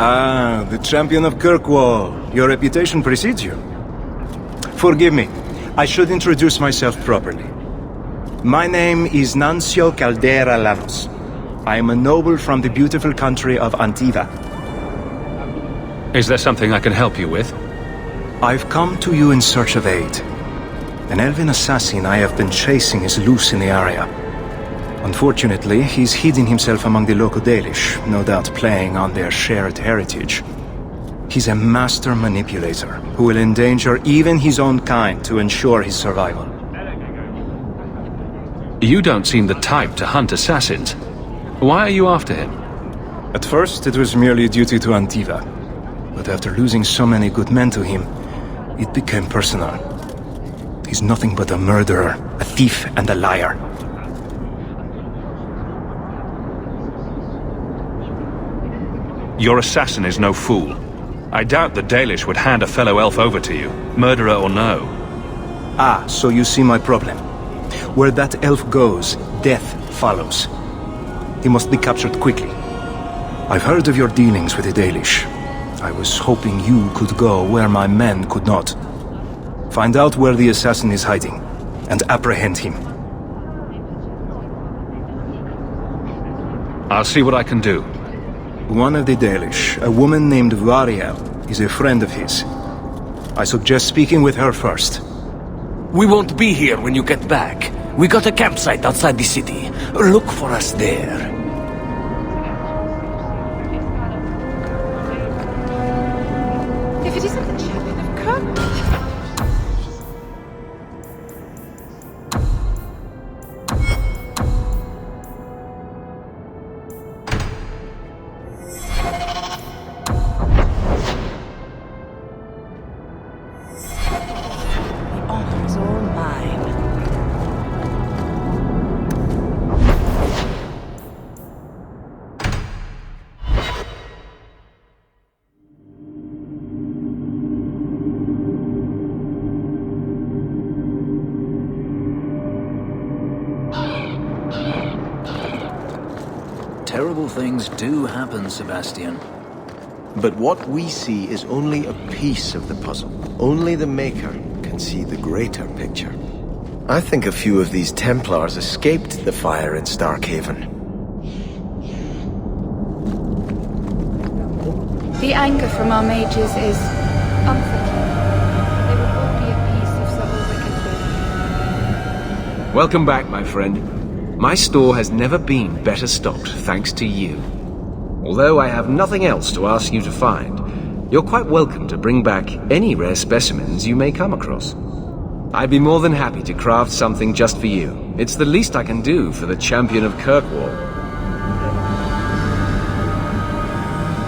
Ah, the champion of Kirkwall. Your reputation precedes you. Forgive me. I should introduce myself properly. My name is Nuncio Caldera Lanos. I am a noble from the beautiful country of Antiva. Is there something I can help you with? I've come to you in search of aid. An elven assassin I have been chasing is loose in the area. Unfortunately, he's hidden himself among the local Dalish, no doubt playing on their shared heritage. He's a master manipulator, who will endanger even his own kind to ensure his survival. You don't seem the type to hunt assassins. Why are you after him? At first, it was merely a duty to Antiva. But after losing so many good men to him, it became personal. He's nothing but a murderer, a thief, and a liar. Your assassin is no fool. I doubt the Dalish would hand a fellow elf over to you, murderer or no. Ah, so you see my problem. Where that elf goes, death follows. He must be captured quickly. I've heard of your dealings with the Dalish. I was hoping you could go where my men could not. Find out where the assassin is hiding, and apprehend him. I'll see what I can do. One of the Dalish, a woman named Variel, is a friend of his. I suggest speaking with her first. We won't be here when you get back. We got a campsite outside the city. Look for us there. If it isn't the champion of Kirkwall. The honor's all mine. Terrible things do happen, Sebastian. But what we see is only a piece of the puzzle. Only the Maker can see the greater picture. I think a few of these Templars escaped the fire in Starkhaven. The anger from our mages is unforgivable. They would all be at peace if so all wicked. Welcome back, my friend. My store has never been better stocked thanks to you. Although I have nothing else to ask you to find, you're quite welcome to bring back any rare specimens you may come across. I'd be more than happy to craft something just for you. It's the least I can do for the champion of Kirkwall.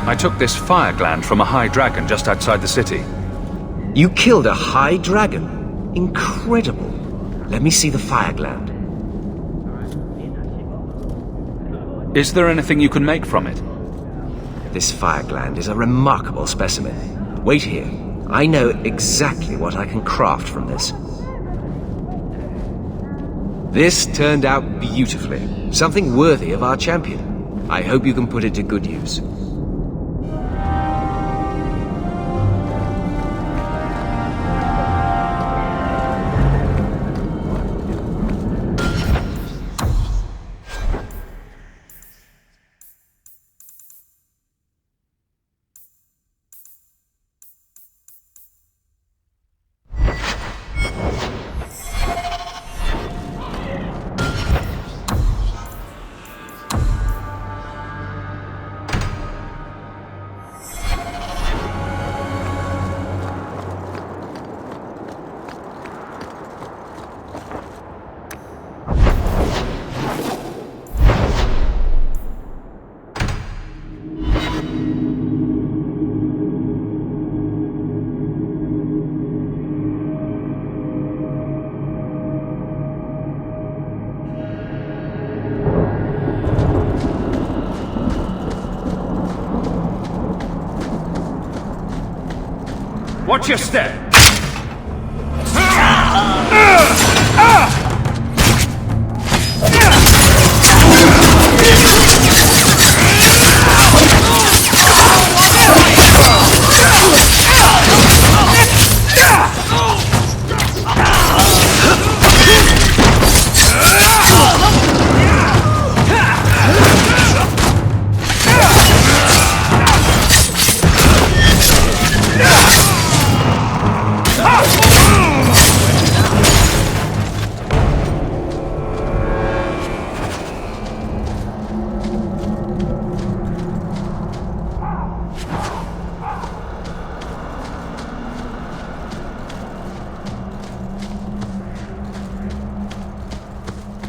I took this fire gland from a high dragon just outside the city. You killed a high dragon? Incredible. Let me see the fire gland. Is there anything you can make from it? This fire gland is a remarkable specimen. Wait here. I know exactly what I can craft from this. This turned out beautifully. Something worthy of our champion. I hope you can put it to good use. Watch your step!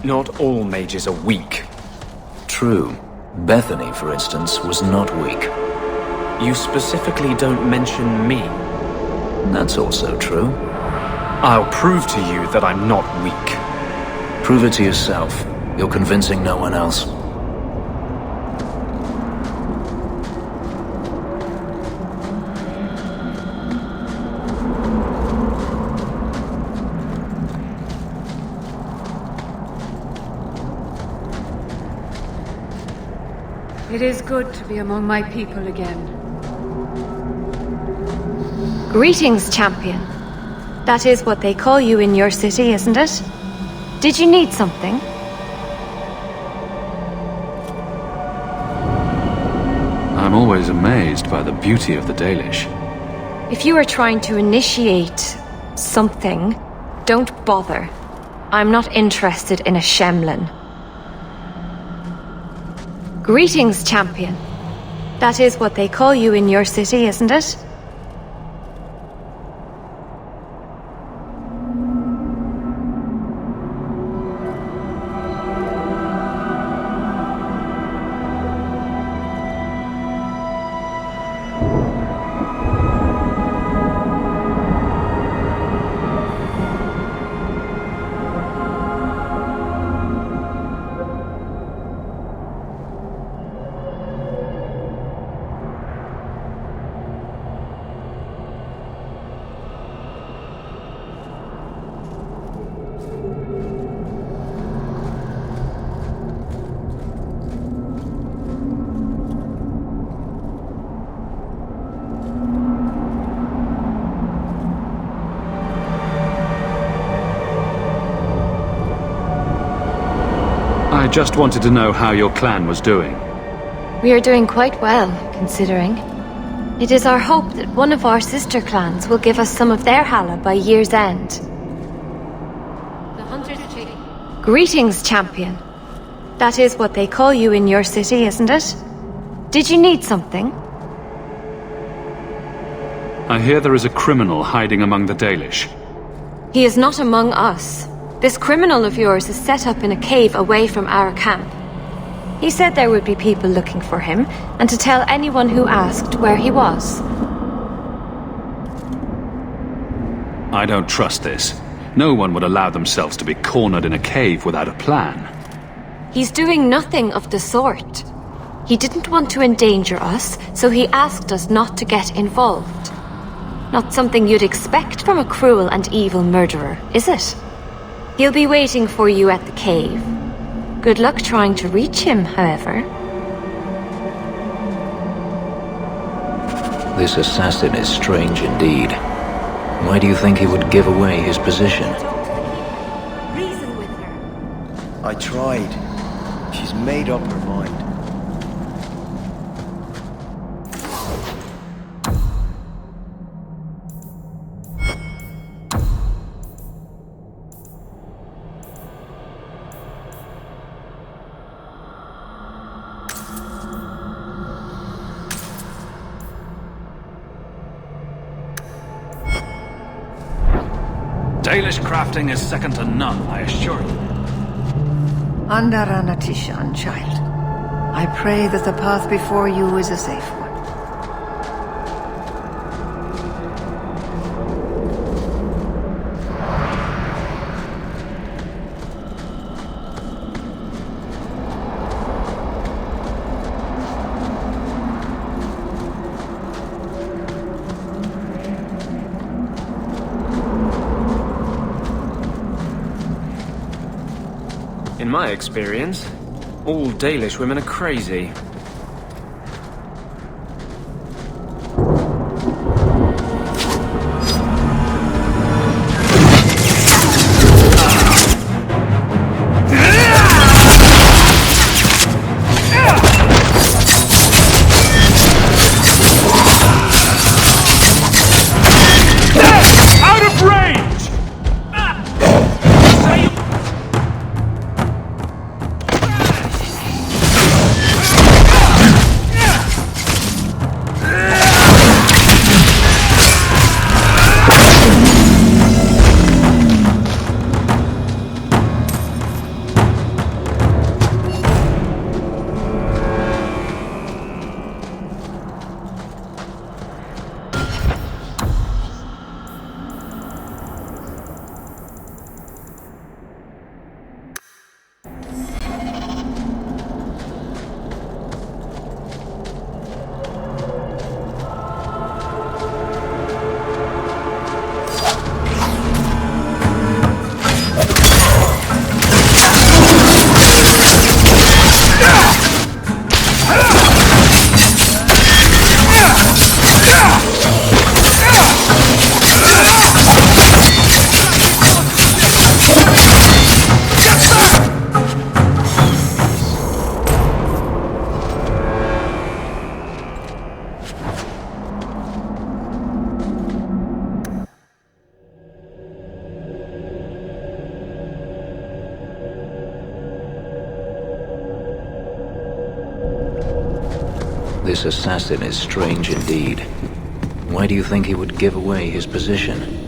Not all mages are weak. True. Bethany, for instance, was not weak. You specifically don't mention me. That's also true. I'll prove to you that I'm not weak. Prove it to yourself. You're convincing no one else. It is good to be among my people again. Greetings, champion. That is what they call you in your city, isn't it? Did you need something? I'm always amazed by the beauty of the Dalish. If you are trying to initiate something, don't bother. I'm not interested in a Shemlin. Greetings, champion. That is what they call you in your city, isn't it? I just wanted to know how your clan was doing. We are doing quite well, considering. It is our hope that one of our sister clans will give us some of their Hala by year's end. Greetings, champion. That is what they call you in your city, isn't it? Did you need something? I hear there is a criminal hiding among the Dalish. He is not among us. This criminal of yours is set up in a cave away from our camp. He said there would be people looking for him, and to tell anyone who asked where he was. I don't trust this. No one would allow themselves to be cornered in a cave without a plan. He's doing nothing of the sort. He didn't want to endanger us, so he asked us not to get involved. Not something you'd expect from a cruel and evil murderer, is it? He'll be waiting for you at the cave. Good luck trying to reach him, however. This assassin is strange indeed. Why do you think he would give away his position? Reason with her. I tried. She's made up her mind. Dalish crafting is second to none, I assure you. Andarana Tishan, child. I pray that the path before you is a safe one. In my experience, all Dalish women are crazy. Out of range! This assassin is strange indeed. Why do you think he would give away his position?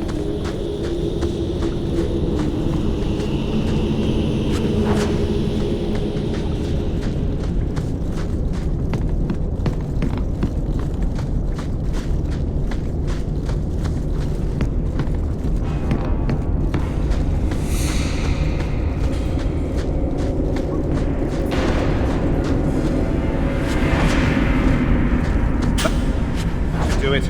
Do it.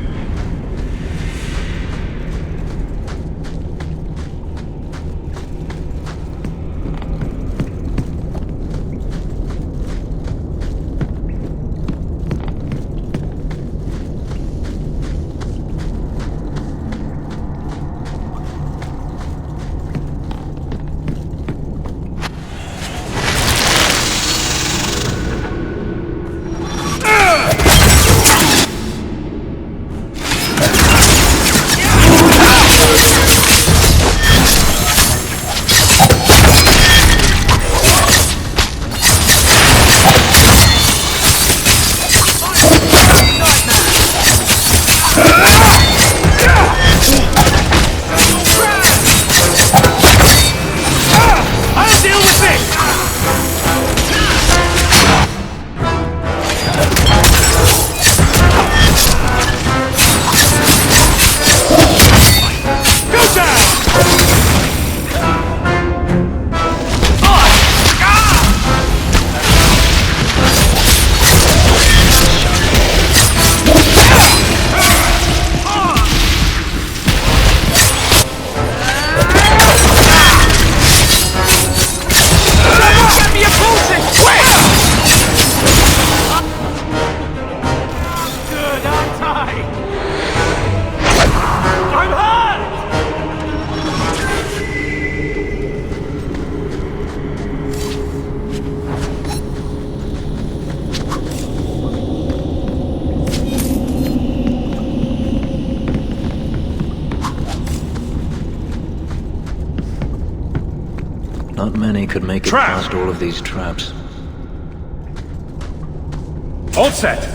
Not many could make it past all of these traps. All set.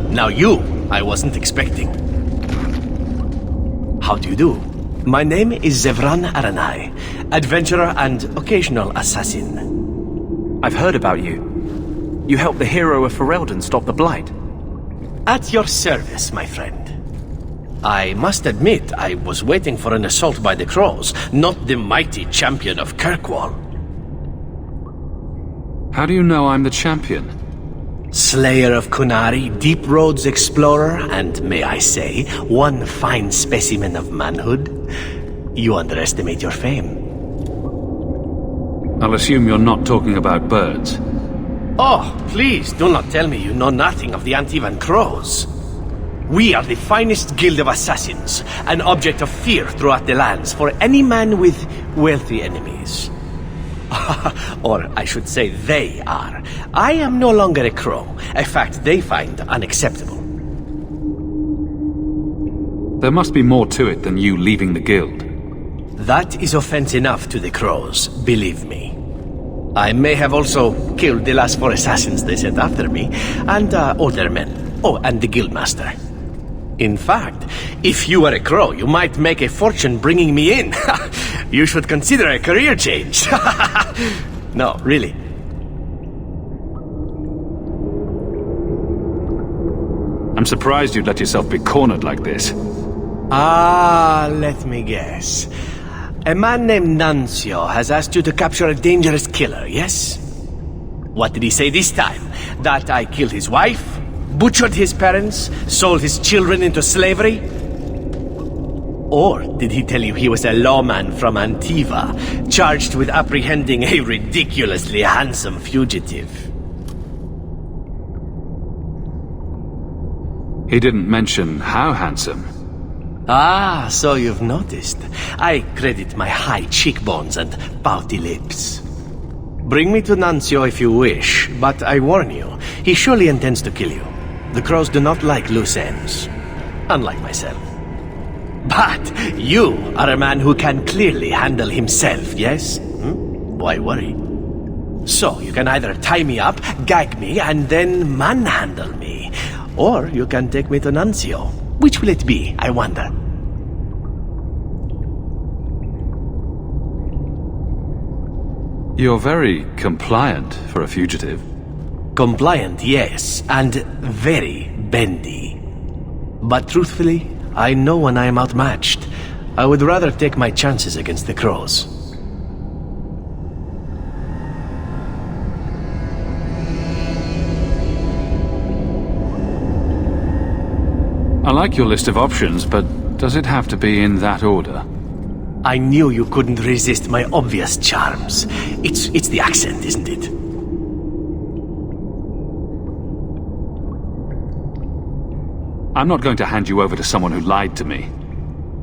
Now you, I wasn't expecting. How do you do? My name is Zevran Aranai, adventurer and occasional assassin. I've heard about you. You helped the hero of Ferelden stop the Blight. At your service, my friend. I must admit, I was waiting for an assault by the Crows, not the mighty champion of Kirkwall. How do you know I'm the champion? Slayer of Kunari, Deep Roads explorer, and may I say, one fine specimen of manhood. You underestimate your fame. I'll assume you're not talking about birds. Oh, please, do not tell me you know nothing of the Antivan Crows. We are the finest guild of assassins, an object of fear throughout the lands for any man with wealthy enemies. Or I should say they are. I am no longer a crow, a fact they find unacceptable. There must be more to it than you leaving the guild. That is offense enough to the crows, believe me. I may have also killed the last 4 assassins they sent after me, and older men. Oh, and the guildmaster. In fact, if you were a crow, you might make a fortune bringing me in. You should consider a career change. No, really. I'm surprised you'd let yourself be cornered like this. Let me guess. A man named Nuncio has asked you to capture a dangerous killer, yes? What did he say this time? That I killed his wife? Butchered his parents? Sold his children into slavery? Or did he tell you he was a lawman from Antiva, charged with apprehending a ridiculously handsome fugitive? He didn't mention how handsome. So you've noticed. I credit my high cheekbones and pouty lips. Bring me to Nuncio if you wish, but I warn you, he surely intends to kill you. The crows do not like loose ends, unlike myself. But you are a man who can clearly handle himself, yes? Why worry? So, you can either tie me up, gag me, and then manhandle me. Or you can take me to Nuncio. Which will it be, I wonder? You're very compliant for a fugitive. Compliant, yes, and very bendy. But truthfully, I know when I am outmatched. I would rather take my chances against the crows. I like your list of options, but does it have to be in that order? I knew you couldn't resist my obvious charms. It's the accent, isn't it? I'm not going to hand you over to someone who lied to me.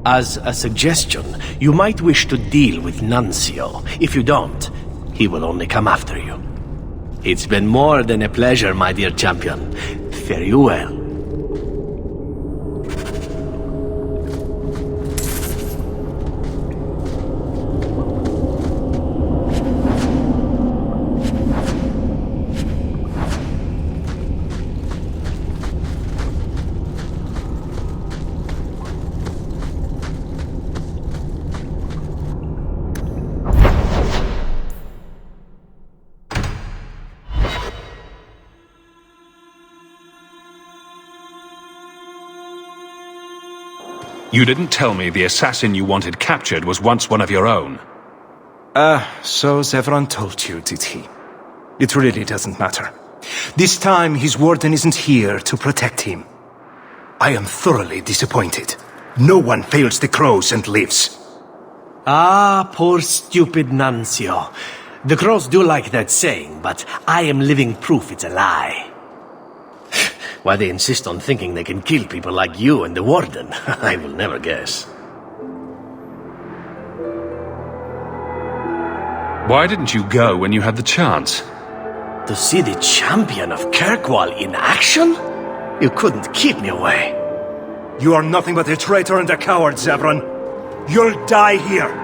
As a suggestion, you might wish to deal with Nuncio. If you don't, he will only come after you. It's been more than a pleasure, my dear champion. Fare you well. You didn't tell me the assassin you wanted captured was once one of your own. So Zevran told you, did he? It really doesn't matter. This time his warden isn't here to protect him. I am thoroughly disappointed. No one fails the crows and lives. Poor stupid Nuncio. The crows do like that saying, but I am living proof it's a lie. Why they insist on thinking they can kill people like you and the warden, I will never guess. Why didn't you go when you had the chance? To see the champion of Kirkwall in action? You couldn't keep me away. You are nothing but a traitor and a coward, Zevran. You'll die here.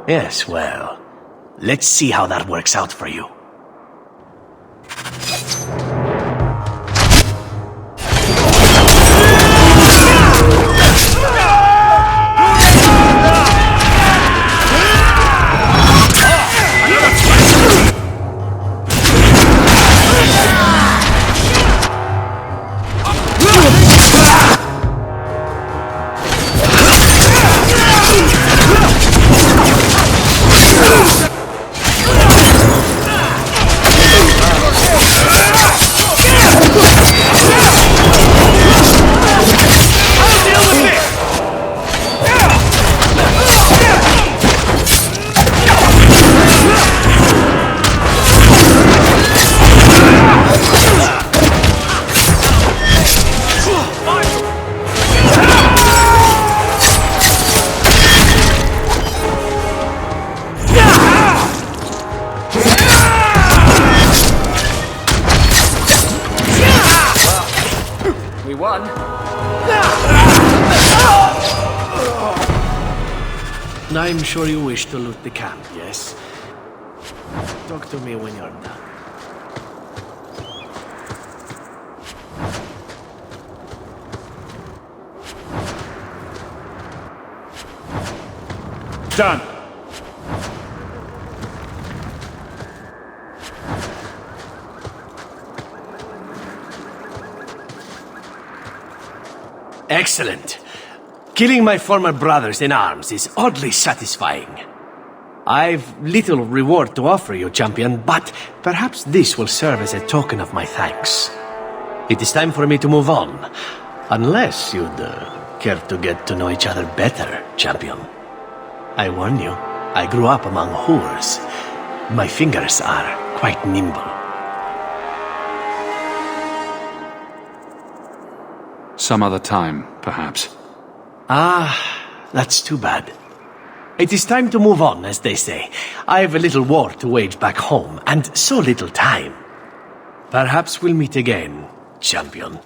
Yes, well, let's see how that works out for you. I'm sure you wish to loot the camp, yes? Talk to me when you're done. Done! Excellent. Killing my former brothers in arms is oddly satisfying. I've little reward to offer you, champion, but perhaps this will serve as a token of my thanks. It is time for me to move on. Unless you'd care to get to know each other better, champion. I warn you, I grew up among whores. My fingers are quite nimble. Some other time, perhaps. Ah, that's too bad. It is time to move on, as they say. I have a little war to wage back home, and so little time. Perhaps we'll meet again, champion.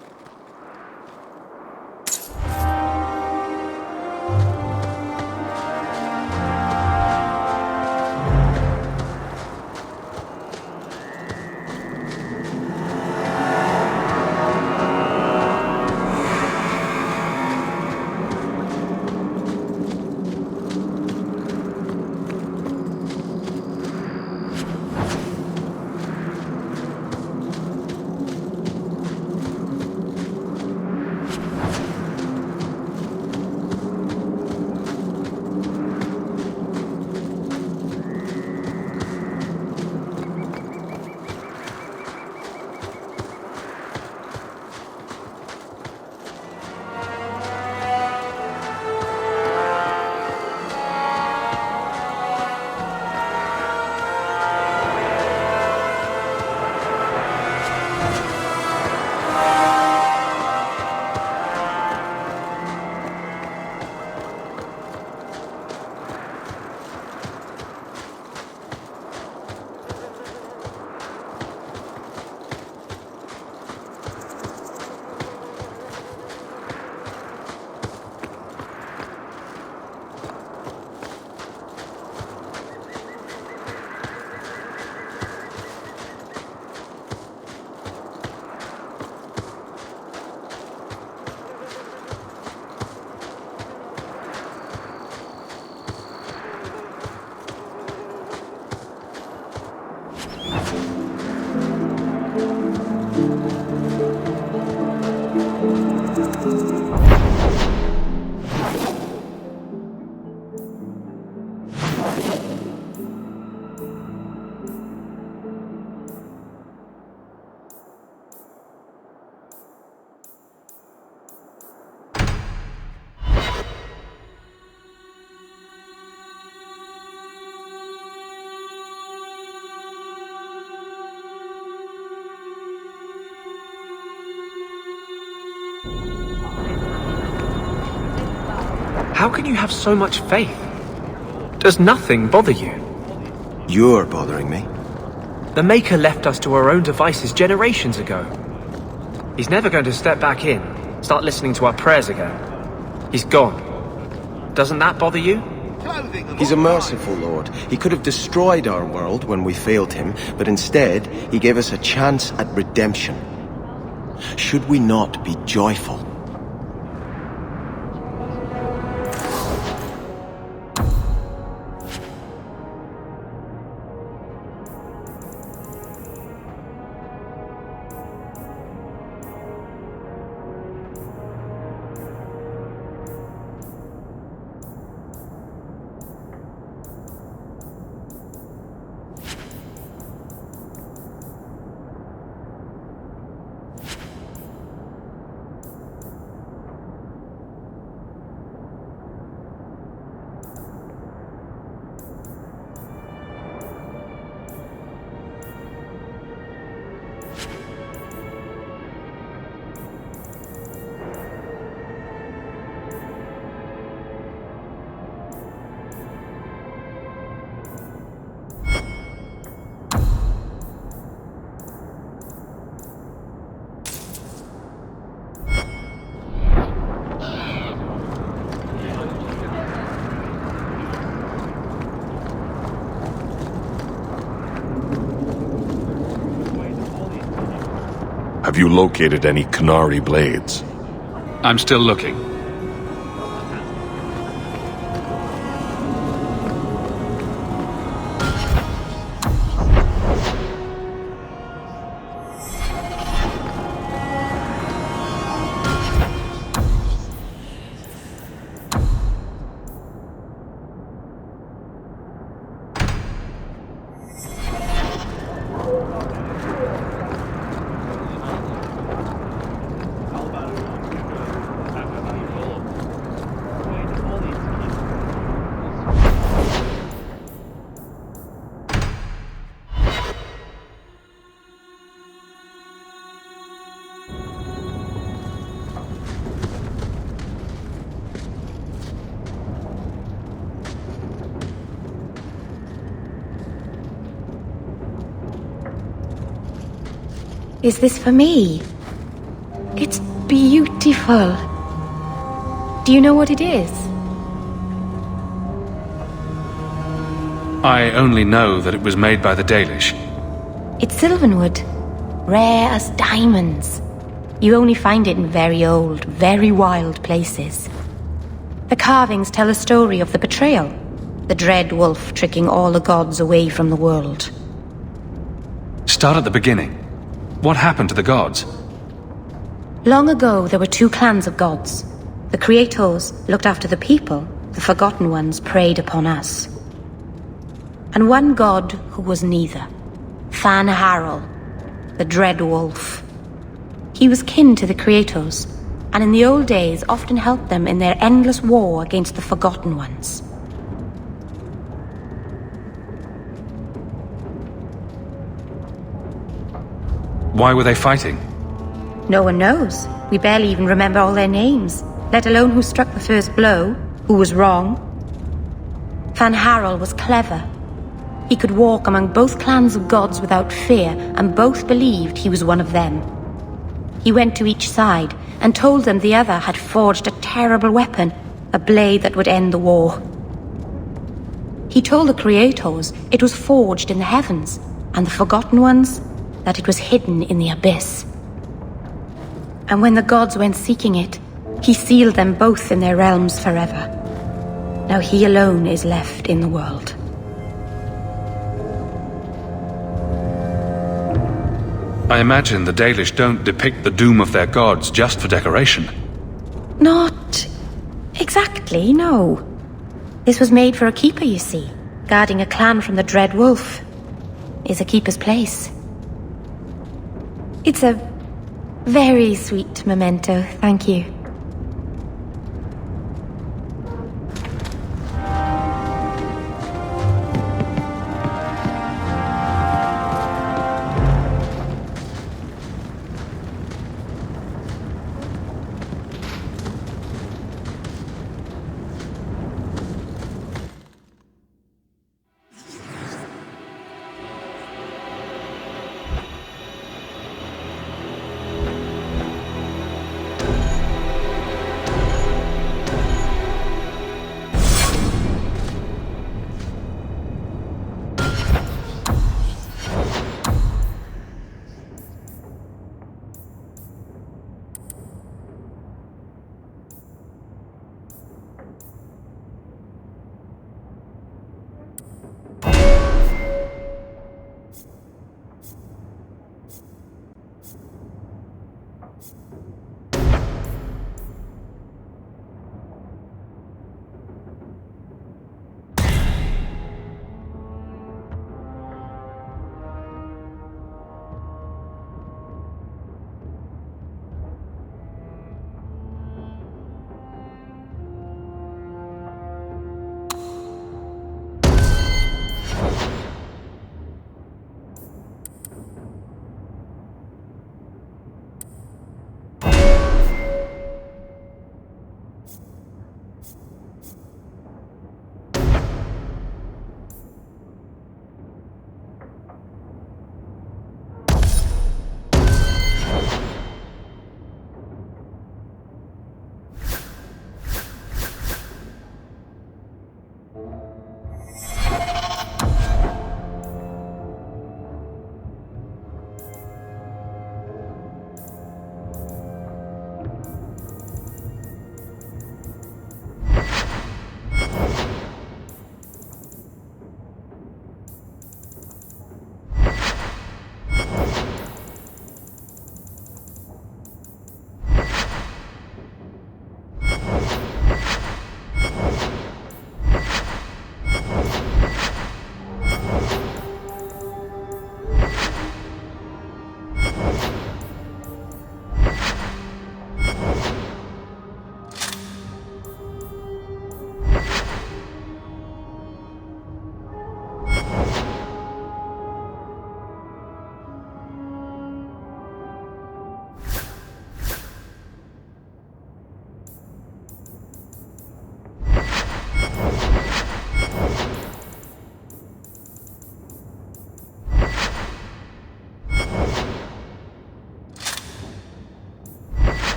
How can you have so much faith? Does nothing bother you? You're bothering me. The Maker left us to our own devices generations ago. He's never going to step back in, start listening to our prayers again. He's gone. Doesn't that bother you? He's a merciful Lord. He could have destroyed our world when we failed him, but instead, he gave us a chance at redemption. Should we not be joyful? Have you located any Qunari blades? I'm still looking. Is this for me? It's beautiful. Do you know what it is? I only know that it was made by the Dalish. It's Sylvanwood. Rare as diamonds. You only find it in very old, very wild places. The carvings tell a story of the betrayal. The Dread Wolf tricking all the gods away from the world. Start at the beginning. What happened to the gods? Long ago, there were two clans of gods. The Creators looked after the people, the Forgotten Ones preyed upon us. And one god who was neither. Fan Harel, the Dread Wolf. He was kin to the Creators, and in the old days often helped them in their endless war against the Forgotten Ones. Why were they fighting? No one knows. We barely even remember all their names, let alone who struck the first blow, who was wrong. Fan Harel was clever. He could walk among both clans of gods without fear, and both believed he was one of them. He went to each side and told them the other had forged a terrible weapon, a blade that would end the war. He told the Creators it was forged in the heavens, and the Forgotten Ones that it was hidden in the abyss. And when the gods went seeking it, he sealed them both in their realms forever. Now he alone is left in the world. I imagine the Dalish don't depict the doom of their gods just for decoration. Not exactly, no. This was made for a keeper, you see. Guarding a clan from the Dread Wolf is a keeper's place. It's a very sweet memento, thank you.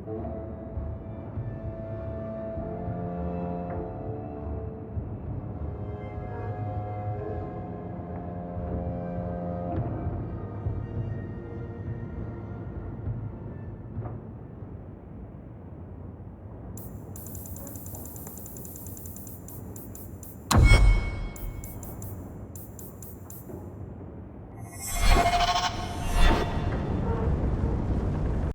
you